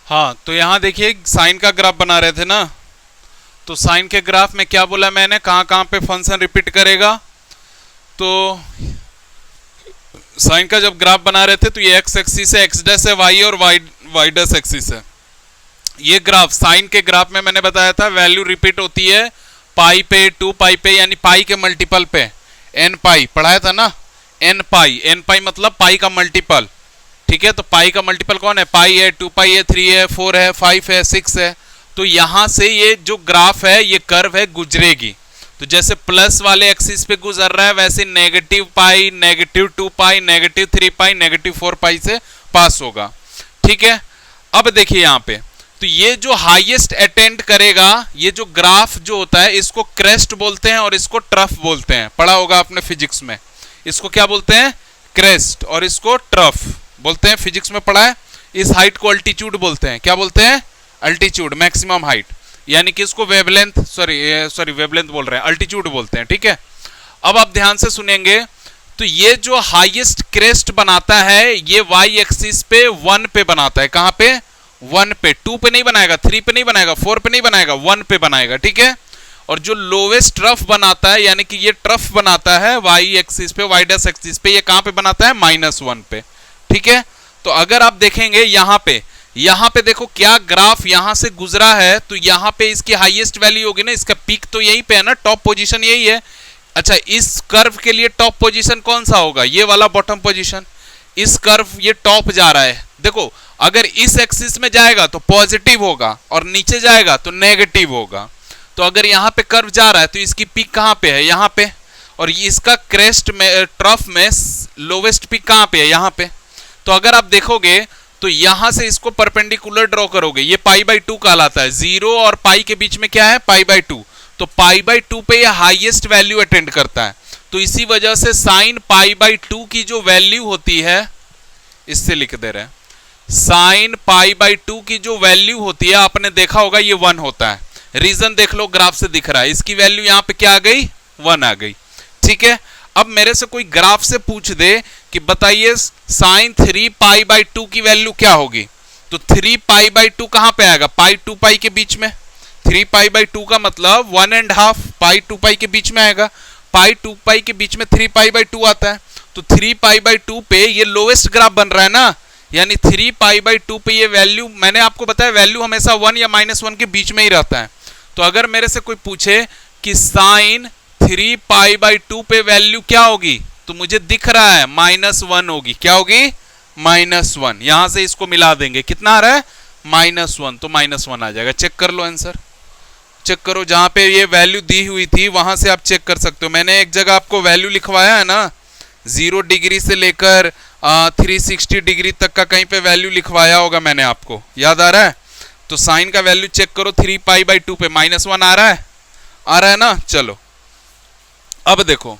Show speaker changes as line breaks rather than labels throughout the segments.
हाँ, तो यहाँ देखिए साइन का ग्राफ बना रहे थे ना, तो साइन के ग्राफ में क्या बोला मैंने, कहाँ कहाँ पे फंक्शन रिपीट करेगा। तो साइन का जब ग्राफ बना रहे थे तो ये एक्स एक्सिस है, एक्स डैश है, वाई और वाई डैश एक्सिस है। ये ग्राफ साइन के ग्राफ में मैंने बताया था वैल्यू रिपीट होती है पाई पे, 2 पाई पे, यानी पाई के मल्टीपल पे, एन पाई पढ़ाया था ना, एन पाई मतलब पाई का मल्टीपल। ठीक है, तो पाई का मल्टीपल कौन है, पाई है, 2 पाई है, 3 है, 4 है, 5 है, 6 है। तो यहां से ये जो ग्राफ है, ये कर्व है, गुजरेगी। तो जैसे प्लस वाले एक्सिस पे गुजर रहा है, वैसे नेगेटिव पाई, नेगेटिव 2 पाई, नेगेटिव 3 पाई, नेगेटिव 4 पाई से पास होगा। ठीक है, अब देखिए यहां पे, तो ये जो हाईएस्ट अटेंड करेगा, ये जो ग्राफ जो होता है, इसको क्रेस्ट बोलते हैं और इसको ट्रफ बोलते हैं। पढ़ा होगा आपने फिजिक्स में, इसको क्या बोलते हैं, क्रेस्ट, और इसको ट्रफ बोलते हैं। फिजिक्स में पढ़ा है। इस हाइट को अल्टीट्यूड बोलते हैं। क्या बोलते हैं, अल्टीट्यूड, मैक्सिमम हाइट, यानी कि इसको वेवलेंथ, सॉरी वेवलेंथ बोल रहे हैं, अल्टीट्यूड बोलते हैं। ठीक है, अब आप ध्यान से सुनेंगे, तो ये जो हाईएस्ट क्रेस्ट बनाता है, ये वाई एक्सिस पे 1 पे बनाता है। कहां पे, 1 पे, 2 पे नहीं बनाएगा, 3 पे नहीं बनाएगा, 4 पे नहीं बनाएगा, 1 पे बनाएगा। ठीक है, और जो लोवेस्ट ट्रफ बनाता है, यानी कि ये ट्रफ बनाता है वाई एक्सिस पे, वाई डैश एक्सिस पे, ये कहां पे बनाता है, -1 पे। ठीक है, तो अगर आप देखेंगे यहां पे देखो क्या ग्राफ यहां से गुजरा है, तो यहां पे इसकी हाईएस्ट वैल्यू होगी ना, इसका पीक तो यहीं पे है ना, टॉप पोजीशन यही है। अच्छा, इस कर्व के लिए टॉप पोजीशन कौन सा होगा, ये वाला बॉटम पोजीशन। इस कर्व ये टॉप जा रहा है, देखो अगर इस एक्सिस में जाएगा तो पॉजिटिव होगा और नीचे जाएगा तो नेगेटिव होगा। तो अगर यहां पे कर्व जा रहा है तो इसकी पीक कहां पे है, यहां पे, और इसका क्रेस्ट में, ट्रफ में लोवेस्ट पीक कहां पे है, यहां पे। तो अगर आप देखोगे तो यहां से इसको परपेंडिकुलर ड्रॉ करोगे, ये π/2 कहलाता है। 0 और पाई के बीच में क्या है, π/2। तो π/2 पे ये हाईएस्ट वैल्यू अटेंड करता है। तो इसी वजह से साइन π/2 की जो वैल्यू होती है, इससे लिख दे रहे हैं, साइन π/2 की जो वैल्यू होती है, आपने देखा होगा ये 1 होता है। रीजन देख लो, ग्राफ से दिख रहा है, इसकी वैल्यू यहां पे क्या आ गई, 1 आ गई। ठीक है, अब मेरे से कोई ग्राफ से पूछ दे कि बताइए साइन 3π/2 की वैल्यू क्या होगी, तो 3π/2 कहां पे आएगा, पाई 2 पाई के बीच में। 3π/2 का मतलब 1.5 पाई 2 पाई के बीच में आएगा। पाई 2 पाई के बीच में 3π/2 आता है। तो 3π/2 पे ये लोवेस्ट ग्राफ बन रहा है ना, यानी 3π/2 पे ये वैल्यू, मैंने आपको बताया वैल्यू हमेशा 1 या -1 के बीच में ही रहता है। तो अगर मेरे से कोई पूछे कि साइन 3π/2 पे वैल्यू क्या होगी, तो मुझे दिख रहा है -1 होगी। क्या होगी, -1। यहां से इसको मिला देंगे, कितना आ रहा है, -1, तो -1 आ जाएगा। चेक कर लो आंसर, चेक करो, जहां पे ये वैल्यू दी हुई थी वहां से आप चेक कर सकते हो। मैंने एक जगह आपको वैल्यू लिखवाया है ना, 0 डिग्री से लेकर 360 डिग्री तक का कहीं पे वैल्यू लिखवाया होगा मैंने आपको, याद आ रहा है। तो साइन का वैल्यू चेक करो, 3π/2 पे -1 आ रहा है ना। चलो अब देखो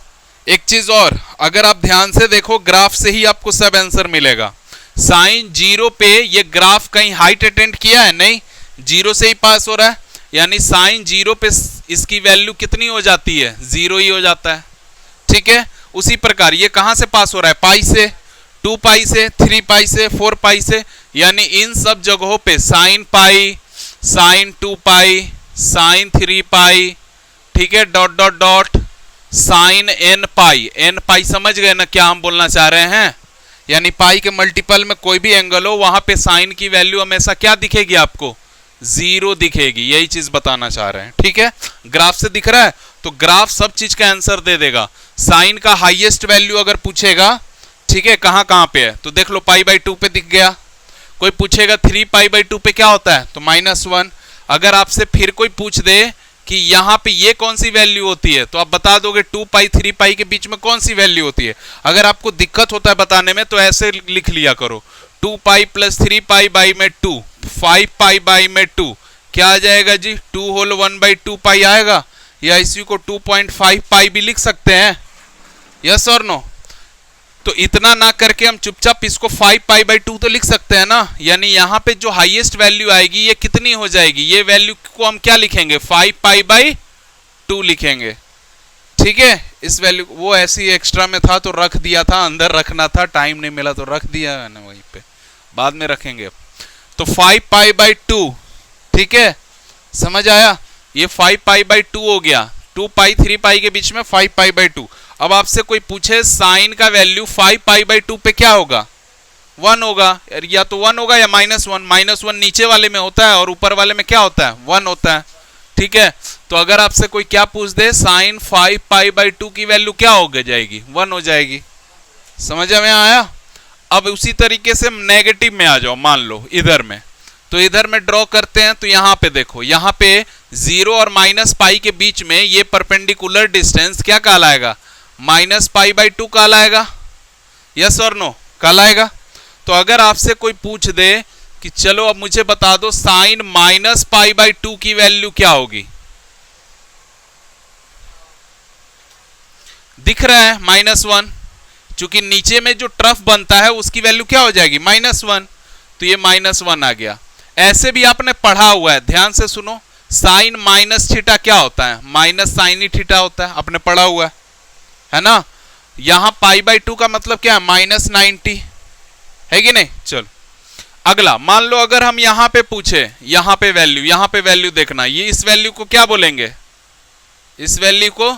एक चीज और, अगर आप ध्यान से देखो ग्राफ से ही आपको सब आंसर मिलेगा। साइन 0 पे ये ग्राफ कहीं हाइट अटेंड किया है, नहीं, 0 से ही पास हो रहा है, यानी साइन 0 पे इसकी वैल्यू कितनी हो जाती है, 0 ही हो जाता है। ठीक है, उसी प्रकार ये कहां से पास हो रहा है, पाई से, 2 पाई से, 3 पाई से, 4 पाई से, यानी इन सब जगहों पे sine pi, sine 2 pi, sine 3 pi, ठीक है, dot dot dot, sine n pi समझ गए ना क्या हम बोलना चाह रहे हैं। यानी पाई के मल्टीपल में कोई भी एंगल हो, वहां पे साइन की वैल्यू हमेशा क्या दिखेगी आपको, 0 दिखेगी। यही चीज बताना चाह रहे हैं। ठीक है, ग्राफ से दिख रहा है, तो ग्राफ सब चीज का आंसर दे देगा। साइन का हाईएस्ट वैल्यू अगर पूछेगा, ठीक है, कहां कहां पे है, तो देख लो π/2 पे दिख गया। कोई पूछेगा 3π/2 पे क्या होता है, तो -1। अगर आपसे फिर कोई पूछ दे कि यहां पे ये कौन सी वैल्यू होती है, तो आप बता दोगे 2 पाई 3 पाई के बीच में कौन सी वैल्यू होती है। अगर आपको दिक्कत होता है बताने में तो ऐसे लिख लिया करो, 2 पाई + 3 पाई बाई में 2, 5 पाई बाई में 2, क्या आ जाएगा जी, 2 होल 1/2 पाई आएगा, या इसी को 2.5 पाई भी लिख सकते हैं, यस और नो। तो इतना ना करके हम चुपचाप इसको 5π/2 तो लिख सकते हैं ना। यानी यहाँ पे जो हाईएस्ट वैल्यू आएगी ये कितनी हो जाएगी, ये वैल्यू को हम क्या लिखेंगे, 5π/2 लिखेंगे। ठीक है, इस वैल्यू वो ऐसी एक्स्ट्रा में था तो रख दिया था, अंदर रखना था, टाइम नहीं मिला तो रख दिया है ना वहीं पे, बाद में रखेंगे अब। तो 5 पाई बाई 2, ठीक है, समझ आया, ये 5 पाई बाई 2 हो गया, 2 पाई 3 पाई के बीच में 5 पाई बाई 2। अब आपसे कोई पूछे साइन का वैल्यू 5 पाई बाई 2 पे क्या होगा, 1 होगा, या तो 1 होगा या -1, -1 नीचे वाले में होता है और ऊपर वाले में क्या होता है, 1 होता है, ठीक है। तो अगर आपसे कोई क्या पूछ दे साइन 5 पाई बाई 2 की वैल्यू क्या हो जाएगी, 1 हो जाएगी, समझ में आया। अब उसी तरीके से नेगेटिव में आ जाओ, मान लो इधर में, तो इधर में ड्रॉ करते हैं, तो यहां पे देखो, यहां पे 0 और माइनस पाई के बीच में ये परपेंडिकुलर डिस्टेंस क्या कहलाएगा, -पाई बाई 2 कहलाएगा, यस और नो कहलाएगा। तो अगर आपसे कोई पूछ दे कि चलो अब मुझे बता दो साइन -पाई बाई 2 की वैल्यू क्या होगी, दिख रहा है -1, चूंकि नीचे में जो ट्रफ बनता है उसकी वैल्यू क्या हो जाएगी, -1, तो ये -1 आ गया। ऐसे भी आपने पढ़ा हुआ है, ध्यान से सुनो, साइन माइनस थीटा क्या होता है, माइनस साइन ही थीटा होता है, आपने पढ़ा हुआ है ना। यहां पाई बाई 2 का मतलब क्या है, -90 है कि नहीं। चलो अगला, मान लो अगर हम यहां पे पूछे, यहां पे वैल्यू देखना, ये इस वैल्यू को क्या बोलेंगे, इस वैल्यू को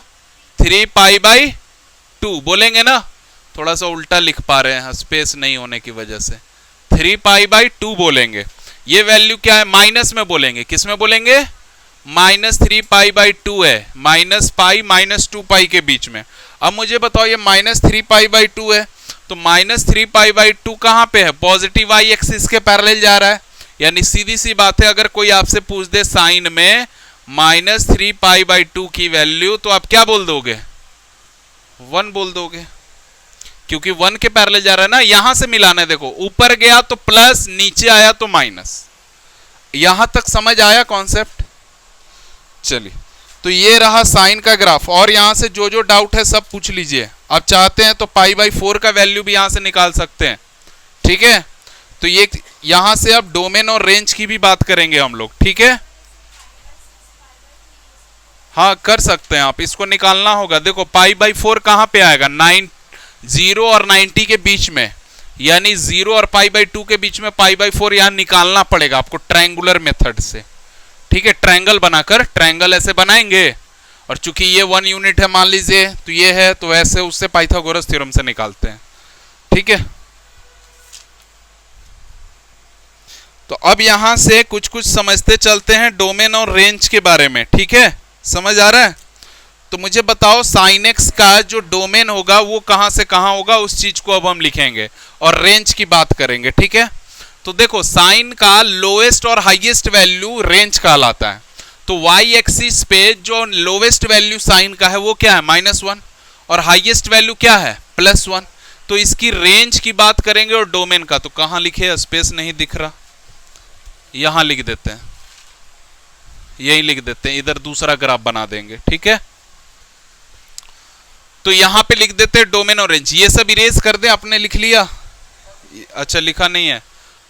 3 पाई बाई 2 बोलेंगे ना, थोड़ा सा उल्टा लिख पा रहे हैं स्पेस नहीं होने की वजह से, 3 पाई बाई 2 बोलेंगे। ये वैल्यू क्या है, माइनस में बोलेंगे, किस में बोलेंगे, -3 पाई बाई 2 है, -पाई -2 पाई के बीच में। अब मुझे बताओ ये -3 पाई बाई 2 है, तो -3 पाई बाई 2 कहां पे है, पॉजिटिव y एक्सिस के पैरेलल जा रहा है, यानी सीधी सी बात है, अगर कोई आपसे पूछ दे साइन में -3 पाई बाई 2 की वैल्यू, तो आप क्या बोल दोगे, 1 बोल दोगे, क्योंकि 1 के पैरेलल जा रहा है ना, यहां से मिलाना है, देखो ऊपर गया तो प्लस, नीचे आया तो माइनस, यहां तक समझ आया कॉन्सेप्ट। चलिए, तो ये रहा साइन का ग्राफ, और यहां से जो जो डाउट है सब पूछ लीजिए, आप चाहते हैं तो पाई बाई 4 का वैल्यू भी यहां से निकाल सकते हैं, ठीक है। तो ये यहां से अब डोमेन और रेंज की भी बात करेंगे हम लोग, ठीक है, हाँ कर सकते हैं आप, इसको निकालना होगा। देखो पाई बाई 4 कहां पे आएगा, 0 और 90 के बीच में, यानी 0 और पाई बाई 2 के बीच में पाई बाई 4 यहां निकालना पड़ेगा आपको ट्रायंगुलर मेथड से, ठीक है, ट्रायंगल बनाकर, ट्रायंगल ऐसे बनाएंगे, और चूंकि ये 1 यूनिट है मान लीजिए, तो ये है, तो ऐसे उससे पाइथागोरस थ्योरम से निकालते हैं, ठीक है। तो अब यहां से कुछ कुछ समझते चलते हैं डोमेन और रेंज के बारे में, ठीक है, समझ आ रहा है। तो मुझे बताओ साइन एक्स का जो डोमेन होगा वो कहां से कहां होगा, उस चीज को अब हम लिखेंगे और रेंज की बात करेंगे, ठीक है। तो देखो साइन का लोएस्ट और हाईएस्ट वैल्यू रेंज कहलाता है, तो वाई एक्सिस पे जो लोवेस्ट वैल्यू साइन का है वो क्या है, -1, और हाईएस्ट वैल्यू क्या है, +1, तो इसकी रेंज की बात करेंगे। और डोमेन का तो कहां लिखे, स्पेस नहीं दिख रहा, यहां लिख देते हैं, यही लिख देते हैं, इधर दूसरा ग्राफ बना देंगे, ठीक है। तो यहां पे लिख देते हैं डोमेन और रेंज, ये सब इरेज कर दे, आपने लिख लिया, अच्छा लिखा नहीं है,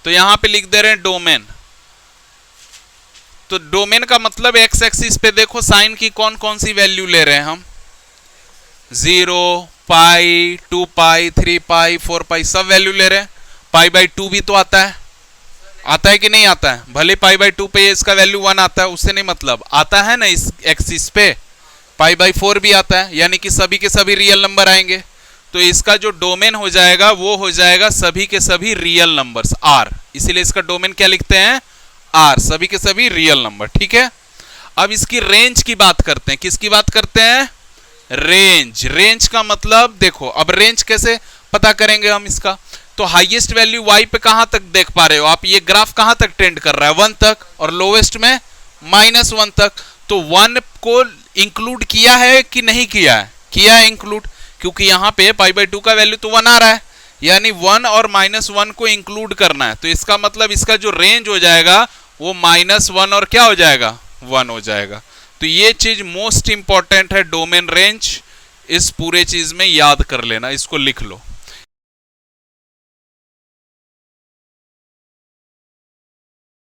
तो यहां पे लिख दे रहे हैं डोमेन। तो डोमेन का मतलब एक्स एक्सिस पे देखो साइन की कौन कौन सी वैल्यू ले रहे हैं हम, 0, पाई, 2 पाई, 3 पाई, 4 पाई, सब वैल्यू ले रहे हैं। पाई बाई 2 भी तो आता है कि नहीं आता है, भले पाई बाई 2 पे इसका वैल्यू 1 आता है, उससे नहीं मतलब, आता है ना इस एक्सिस पे, पाई बाई 4 भी आता है, यानी कि सभी के सभी रियल नंबर आएंगे। तो इसका जो डोमेन हो जाएगा वो हो जाएगा सभी के सभी रियल नंबर्स, आर, इसीलिए इसका डोमेन क्या लिखते हैं, आर, सभी के सभी रियल नंबर, ठीक है। अब इसकी रेंज की बात करते हैं, किसकी बात करते हैं, रेंज। रेंज का मतलब देखो, अब रेंज कैसे पता करेंगे हम इसका, तो हाईएस्ट वैल्यू y पे कहां तक देख पा रहे हो आप, ये ग्राफ कहां तक ट्रेंड कर रहा है, 1 तक, और लोवेस्ट में -1 तक, तो 1 को इंक्लूड किया है कि नहीं किया है, किया है इंक्लूड, क्योंकि यहां पे पाई बाई 2 का वैल्यू तो 1 आ रहा है, यानी 1 और -1 को इंक्लूड करना है, तो इसका मतलब इसका जो रेंज हो जाएगा वो -1 और क्या हो जाएगा, 1 हो जाएगा। तो ये चीज मोस्ट इंपॉर्टेंट है, डोमेन रेंज, इस पूरे चीज में याद कर लेना, इसको लिख लो।